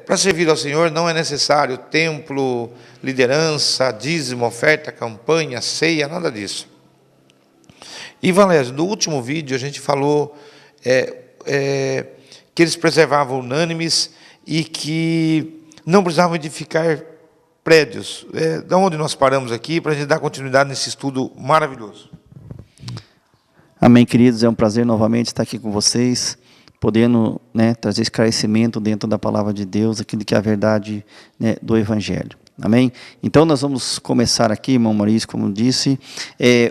para servir ao Senhor não é necessário templo, liderança, dízimo, oferta, campanha, ceia, nada disso. E, Valério, no último vídeo a gente falou que eles preservavam unânimes e que não precisavam edificar prédios. De onde nós paramos aqui para a gente dar continuidade nesse estudo maravilhoso. Amém, queridos. É um prazer novamente estar aqui com vocês, podendo, trazer esclarecimento dentro da palavra de Deus, aquilo que é a verdade, do Evangelho. Amém? Então, nós vamos começar aqui, irmão Maurício, como disse,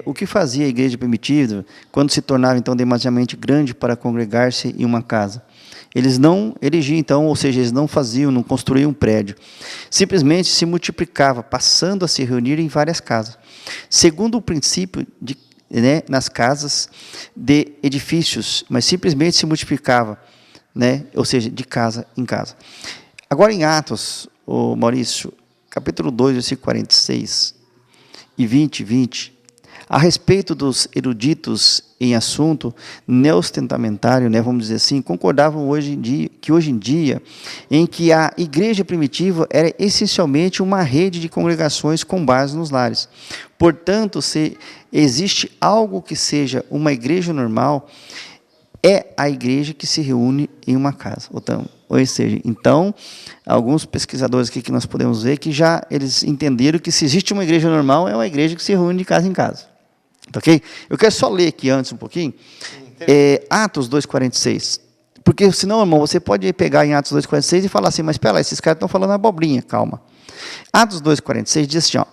o que fazia a igreja primitiva quando se tornava, então, demasiadamente grande para congregar-se em uma casa. Eles não erigiam, então, ou seja, eles não faziam, não construíam um prédio. Simplesmente se multiplicava, passando a se reunir em várias casas. Segundo o princípio de nas casas de edifícios, mas simplesmente se multiplicava, ou seja, de casa em casa. Agora em Atos, Maurício, capítulo 2, versículo 46 e 20, a respeito dos eruditos em assunto neostentamentário, vamos dizer assim, concordavam hoje em dia, em que a igreja primitiva era essencialmente uma rede de congregações com base nos lares. Portanto, se existe algo que seja uma igreja normal, é a igreja que se reúne em uma casa. Ou seja, então, alguns pesquisadores aqui que nós podemos ver que já eles entenderam que se existe uma igreja normal, é uma igreja que se reúne de casa em casa. Ok? Eu quero só ler aqui antes um pouquinho, Atos 2,46. Porque senão, irmão, você pode pegar em Atos 2,46 e falar assim, mas espera lá, esses caras estão falando abobrinha, calma. Atos 2,46 diz assim,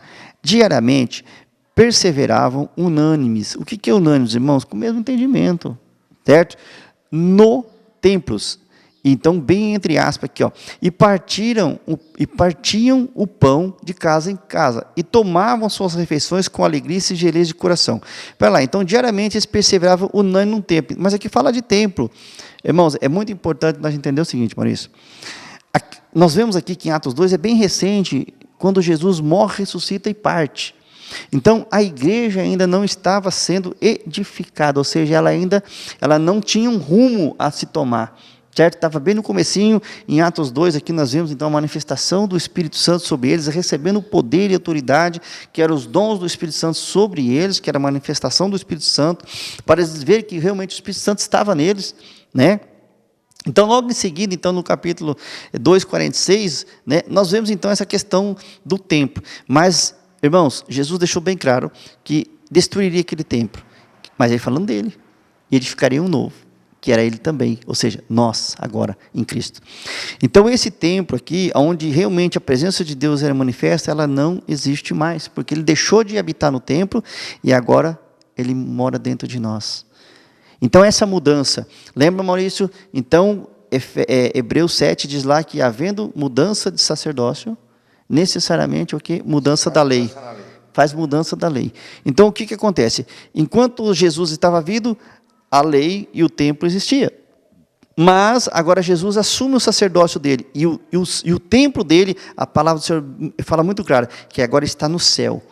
diariamente perseveravam unânimes. O que é unânimes, irmãos? Com o mesmo entendimento, certo? No templos. Então, bem entre aspas aqui, e partiam o pão de casa em casa, e tomavam suas refeições com alegria e singeleza de coração. Para lá, então, diariamente eles perseveravam unânime no templo. Mas aqui fala de templo. Irmãos, é muito importante nós entender o seguinte, Maurício. Nós vemos aqui que em Atos 2 é bem recente, quando Jesus morre, ressuscita e parte. Então, a igreja ainda não estava sendo edificada, ou seja, ela não tinha um rumo a se tomar. Certo? Estava bem no comecinho, em Atos 2, aqui nós vemos então a manifestação do Espírito Santo sobre eles, recebendo o poder e autoridade, que eram os dons do Espírito Santo sobre eles, que era a manifestação do Espírito Santo, para eles verem que realmente o Espírito Santo estava neles, Então, logo em seguida, então, no capítulo 2,46, nós vemos então essa questão do templo. Mas, irmãos, Jesus deixou bem claro que destruiria aquele templo, mas ele falando dele, e edificaria um novo, que era ele também, ou seja, nós, agora, em Cristo. Então, esse templo aqui, onde realmente a presença de Deus era manifesta, ela não existe mais, porque ele deixou de habitar no templo, e agora ele mora dentro de nós. Então, essa mudança, lembra, Maurício? Então, Hebreus 7 diz lá que, havendo mudança de sacerdócio, necessariamente o quê? Mudança da lei. Faz mudança da lei. Então, o que acontece? Enquanto Jesus estava vivo, a lei e o templo existiam. Mas, agora Jesus assume o sacerdócio dele. E o templo dele, a palavra do Senhor fala muito claro, que agora está no céu.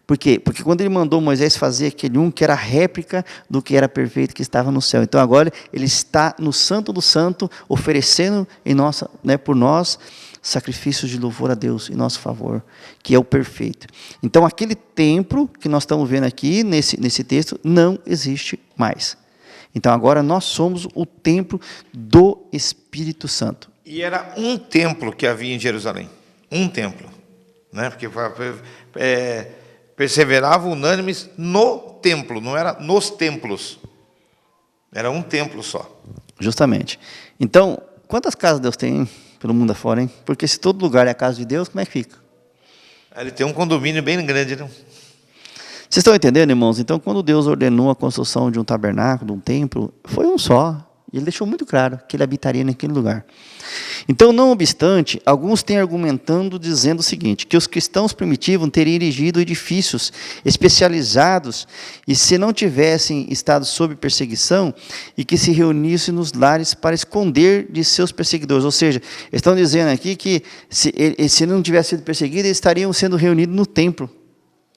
Por quê? Porque quando ele mandou Moisés fazer aquele que era a réplica do que era perfeito, que estava no céu. Então, agora, ele está no Santo do Santo, oferecendo por nós, sacrifícios de louvor a Deus em nosso favor, que é o perfeito. Então, aquele templo que nós estamos vendo aqui, nesse texto, não existe mais. Então, agora nós somos o templo do Espírito Santo. E era um templo que havia em Jerusalém. Um templo. Porque perseveravam unânimes no templo, não era nos templos. Era um templo só. Justamente. Então, quantas casas Deus tem pelo mundo afora, hein? Porque se todo lugar é a casa de Deus, como é que fica? Ele tem um condomínio bem grande, não? Vocês estão entendendo, irmãos? Então, quando Deus ordenou a construção de um tabernáculo, de um templo, foi um só. E ele deixou muito claro que ele habitaria naquele lugar. Então, não obstante, alguns têm argumentando dizendo o seguinte, que os cristãos primitivos teriam erigido edifícios especializados e se não tivessem estado sob perseguição e que se reunissem nos lares para esconder de seus perseguidores. Ou seja, estão dizendo aqui que se não tivesse sido perseguido, eles estariam sendo reunidos no templo.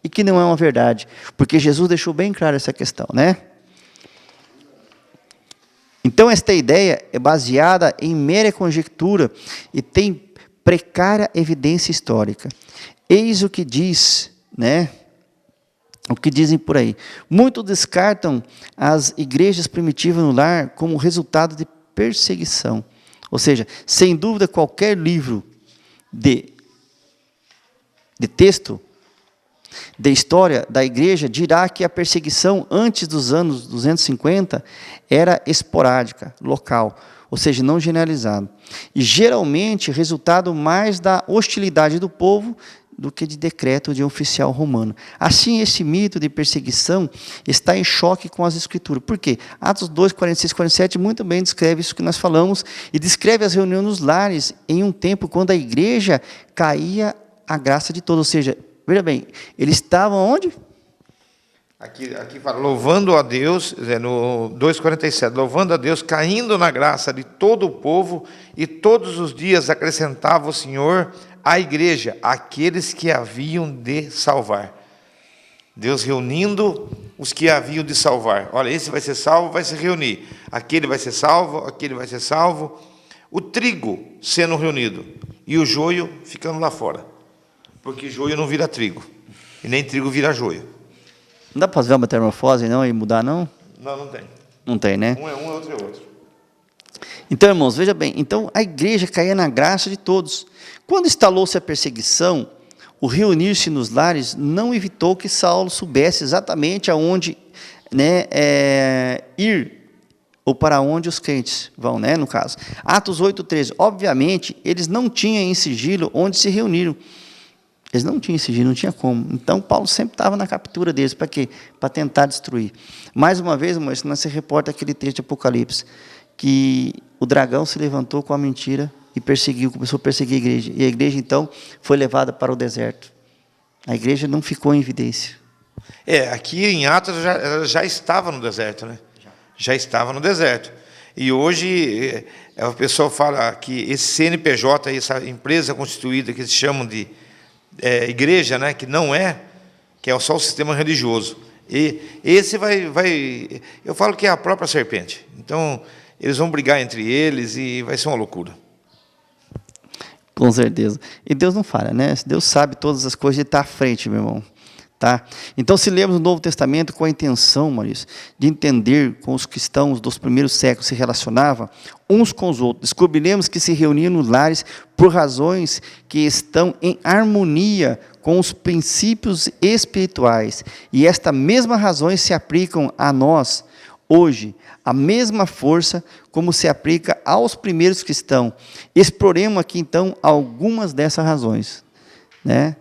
E que não é uma verdade, porque Jesus deixou bem claro essa questão, Então, esta ideia é baseada em mera conjectura e tem precária evidência histórica. Eis o que diz, né? O que dizem por aí. Muitos descartam as igrejas primitivas no lar como resultado de perseguição. Ou seja, sem dúvida, qualquer livro de texto, de história da igreja, dirá que a perseguição antes dos anos 250 era esporádica, local, ou seja, não generalizada. E geralmente resultado mais da hostilidade do povo do que de decreto de um oficial romano. Assim, esse mito de perseguição está em choque com as Escrituras. Por quê? Atos 2, 46 e 47 muito bem descreve isso que nós falamos, e descreve as reuniões nos lares em um tempo quando a igreja caía a graça de todos. Ou seja, veja bem, eles estavam onde? Aqui fala, louvando a Deus, no 2,47, louvando a Deus, caindo na graça de todo o povo, e todos os dias acrescentava o Senhor à igreja aqueles que haviam de salvar. Deus reunindo os que haviam de salvar. Olha, esse vai ser salvo, vai se reunir. Aquele vai ser salvo, aquele vai ser salvo. O trigo sendo reunido e o joio ficando lá fora. Porque joio não vira trigo, e nem trigo vira joio. Não dá para fazer uma metamorfose não e mudar não? Não, não tem. Não tem, né? Um é um, outro é outro. Então, irmãos, veja bem, então a igreja caía na graça de todos. Quando instalou-se a perseguição, o reunir-se nos lares não evitou que Saulo soubesse exatamente aonde, né, ir, ou para onde os crentes vão, né, no caso. Atos 8:13, obviamente, eles não tinham em sigilo onde se reuniram. Eles não tinham sigilo, não tinha como. Então, Paulo sempre estava na captura deles. Para quê? Para tentar destruir. Mais uma vez, irmãos, nós se reporta aquele texto de Apocalipse, que o dragão se levantou com a mentira e perseguiu, começou a perseguir a igreja. E a igreja, então, foi levada para o deserto. A igreja não ficou em evidência. Aqui em Atos ela já estava no deserto, né? Já estava no deserto. E hoje, o pessoal fala que esse CNPJ, essa empresa constituída, que eles chamam de igreja, né? Que não que é só o sistema religioso. E esse eu falo que é a própria serpente. Então, eles vão brigar entre eles e vai ser uma loucura. Com certeza. E Deus não falha, né? Deus sabe todas as coisas e está à frente, meu irmão. Tá? Então, se lemos o Novo Testamento com a intenção, Maurício, de entender como os cristãos dos primeiros séculos se relacionavam uns com os outros, descobriremos que se reuniam nos lares por razões que estão em harmonia com os princípios espirituais. E estas mesmas razões se aplicam a nós hoje, a mesma força como se aplica aos primeiros cristãos. Exploremos aqui, então, algumas dessas razões, né?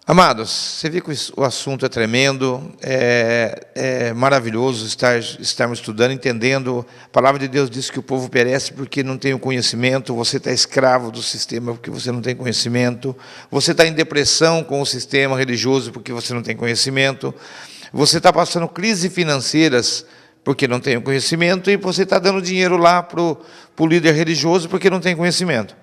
Amados, você vê que o assunto é tremendo, é maravilhoso estarmos estudando, entendendo. A palavra de Deus diz que o povo perece porque não tem o conhecimento, você está escravo do sistema porque você não tem conhecimento, você está em depressão com o sistema religioso porque você não tem conhecimento, você está passando crises financeiras porque não tem o conhecimento, e você está dando dinheiro lá para o líder religioso porque não tem conhecimento.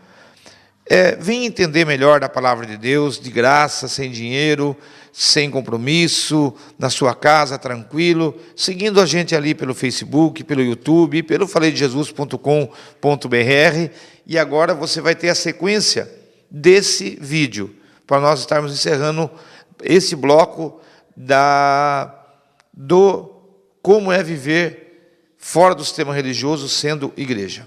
Vem entender melhor da palavra de Deus, de graça, sem dinheiro, sem compromisso, na sua casa, tranquilo, seguindo a gente ali pelo Facebook, pelo YouTube, pelo faleidejesus.com.br, e agora você vai ter a sequência desse vídeo, para nós estarmos encerrando esse bloco do como é viver fora do sistema religioso sendo igreja.